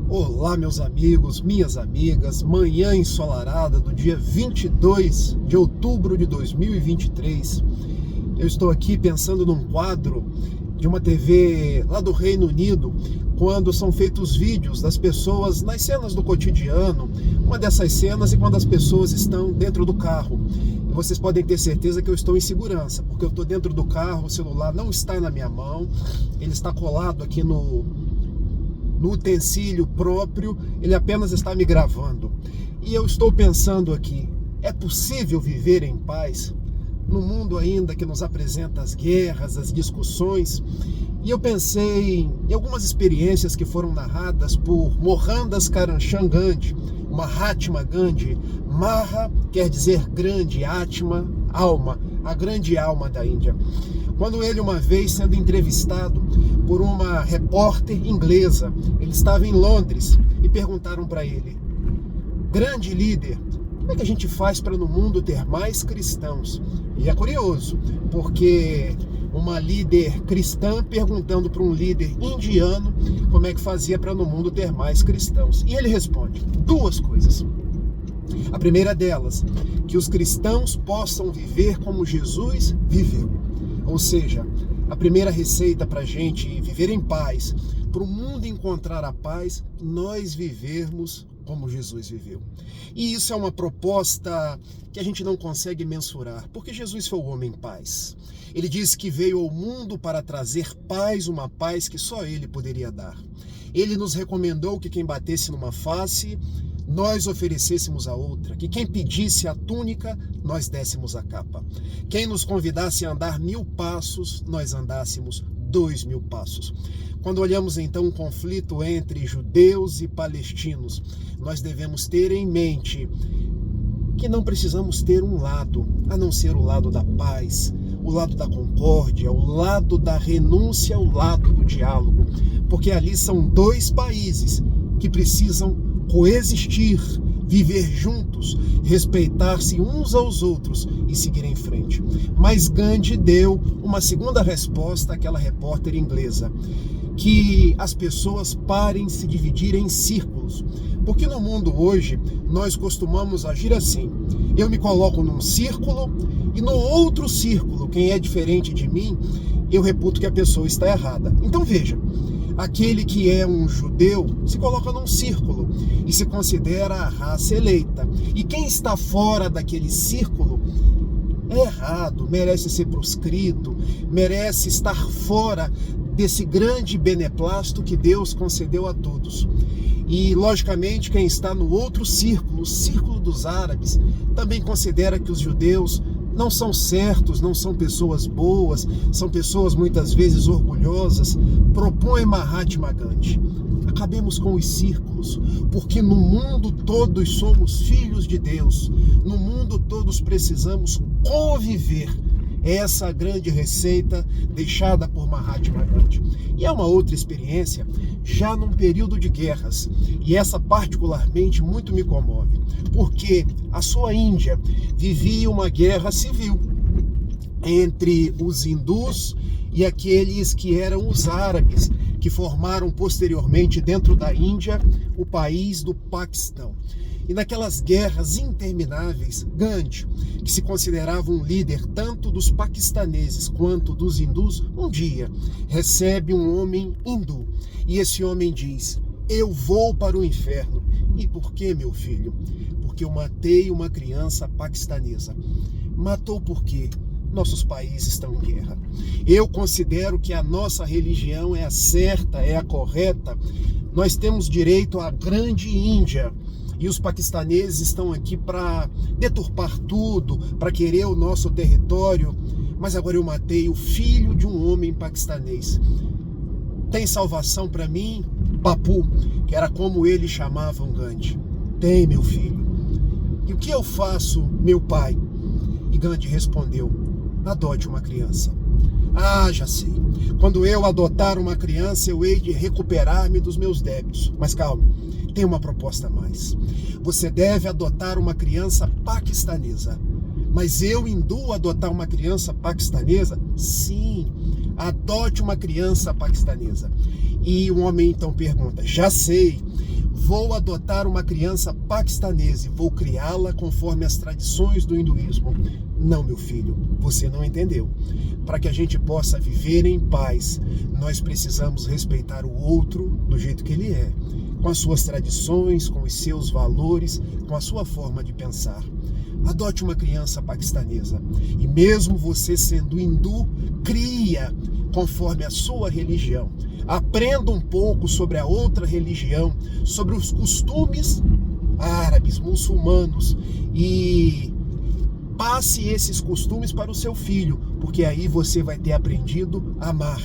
Olá, meus amigos, minhas amigas, manhã ensolarada do dia 22 de outubro de 2023. Eu estou aqui pensando num quadro de uma TV lá do Reino Unido, quando são feitos vídeos das pessoas nas cenas do cotidiano, uma dessas cenas é quando as pessoas estão dentro do carro. E vocês podem ter certeza que eu estou em segurança, porque eu estou dentro do carro, o celular não está na minha mão, ele está colado aqui no utensílio próprio, ele apenas está me gravando. E eu estou pensando aqui, é possível viver em paz no mundo ainda que nos apresenta as guerras, as discussões? E eu pensei em algumas experiências que foram narradas por Mohandas Karamchand Gandhi, Mahatma Gandhi. Maha quer dizer grande, Atma, alma, a grande alma da Índia. Quando ele, uma vez sendo entrevistado por uma repórter inglesa, ele estava em Londres, e perguntaram para ele: grande líder, como é que a gente faz para no mundo ter mais cristãos? E é curioso, porque uma líder cristã perguntando para um líder indiano como é que fazia para no mundo ter mais cristãos. E ele responde duas coisas. A primeira delas, que os cristãos possam viver como Jesus viveu. Ou seja, a primeira receita para a gente viver em paz, para o mundo encontrar a paz, nós vivermos como Jesus viveu. E isso é uma proposta que a gente não consegue mensurar, porque Jesus foi o homem paz. Ele disse que veio ao mundo para trazer paz, uma paz que só ele poderia dar. Ele nos recomendou que quem batesse numa face, nós oferecêssemos a outra, que quem pedisse a túnica, nós dessemos a capa. Quem nos convidasse a andar 1000 passos, nós andássemos 2000 passos. Quando olhamos então um conflito entre judeus e palestinos, nós devemos ter em mente que não precisamos ter um lado, a não ser o lado da paz, o lado da concórdia, o lado da renúncia, o lado do diálogo, porque ali são dois países que precisam coexistir, viver juntos, respeitar-se uns aos outros e seguir em frente. Mas Gandhi deu uma segunda resposta àquela repórter inglesa, que as pessoas parem de se dividir em círculos, porque no mundo hoje nós costumamos agir assim: eu me coloco num círculo e no outro círculo, quem é diferente de mim, eu reputo que a pessoa está errada. Então veja, aquele que é um judeu se coloca num círculo e se considera a raça eleita. E quem está fora daquele círculo é errado, merece ser proscrito, merece estar fora desse grande beneplácito que Deus concedeu a todos. E, logicamente, quem está no outro círculo, o círculo dos árabes, também considera que os judeus não são certos, não são pessoas boas, são pessoas muitas vezes orgulhosas. Propõe Mahatma Gandhi: acabemos com os círculos, porque no mundo todos somos filhos de Deus, no mundo todos precisamos conviver. Essa grande receita deixada por Mahatma Gandhi. E é uma outra experiência já num período de guerras, e essa particularmente muito me comove, porque a sua Índia vivia uma guerra civil entre os hindus e aqueles que eram os árabes, que formaram posteriormente dentro da Índia o país do Paquistão. E naquelas guerras intermináveis, Gandhi, que se considerava um líder tanto dos paquistaneses quanto dos hindus, um dia recebe um homem hindu. E esse homem diz: eu vou para o inferno. E por quê, meu filho? Porque eu matei uma criança paquistanesa. Matou por quê? Nossos países estão em guerra. Eu considero que a nossa religião é a certa, é a correta. Nós temos direito à grande Índia. E os paquistaneses estão aqui para deturpar tudo, para querer o nosso território. Mas agora eu matei o filho de um homem paquistanês. Tem salvação para mim, Bapu, que era como eles chamavam Gandhi? Tem, meu filho. E o que eu faço, meu pai? E Gandhi respondeu: adote uma criança. Ah, já sei. Quando eu adotar uma criança, eu hei de recuperar-me dos meus débitos. Mas calma, tem uma proposta a mais. Você deve adotar uma criança paquistanesa. Mas eu hindu adotar uma criança paquistanesa? Sim, adote uma criança paquistanesa. E o homem então pergunta: já sei, vou adotar uma criança paquistanesa e vou criá-la conforme as tradições do hinduísmo. Não, meu filho, você não entendeu. Para que a gente possa viver em paz, nós precisamos respeitar o outro do jeito que ele é, com as suas tradições, com os seus valores, com a sua forma de pensar. Adote uma criança paquistanesa e mesmo você sendo hindu, cria conforme a sua religião. Aprenda um pouco sobre a outra religião, sobre os costumes árabes, muçulmanos e passe esses costumes para o seu filho, porque aí você vai ter aprendido a amar.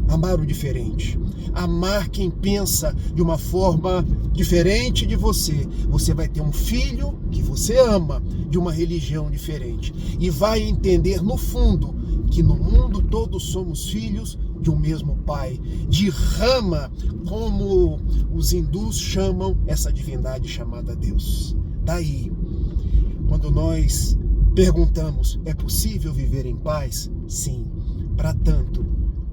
Amar o diferente, amar quem pensa de uma forma diferente de você. Você vai ter um filho que você ama, de uma religião diferente, e vai entender no fundo que no mundo todos somos filhos de um mesmo pai, de Rama, como os hindus chamam essa divindade chamada Deus. Daí, quando nós perguntamos, é possível viver em paz? Sim, para tanto,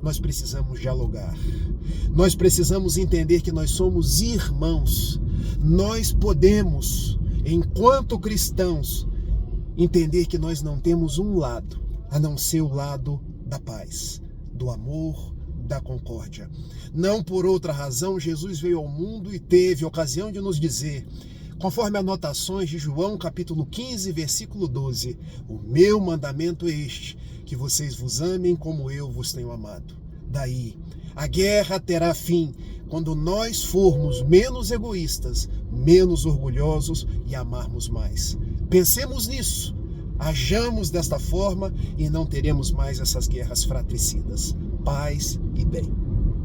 nós precisamos dialogar. Nós precisamos entender que nós somos irmãos. Nós podemos, enquanto cristãos, entender que nós não temos um lado, a não ser o lado da paz, do amor, da concórdia. Não por outra razão, Jesus veio ao mundo e teve ocasião de nos dizer, conforme anotações de João capítulo 15, versículo 12, o meu mandamento é este, que vocês vos amem como eu vos tenho amado. Daí, a guerra terá fim quando nós formos menos egoístas, menos orgulhosos e amarmos mais. Pensemos nisso, hajamos desta forma e não teremos mais essas guerras fratricidas. Paz e bem.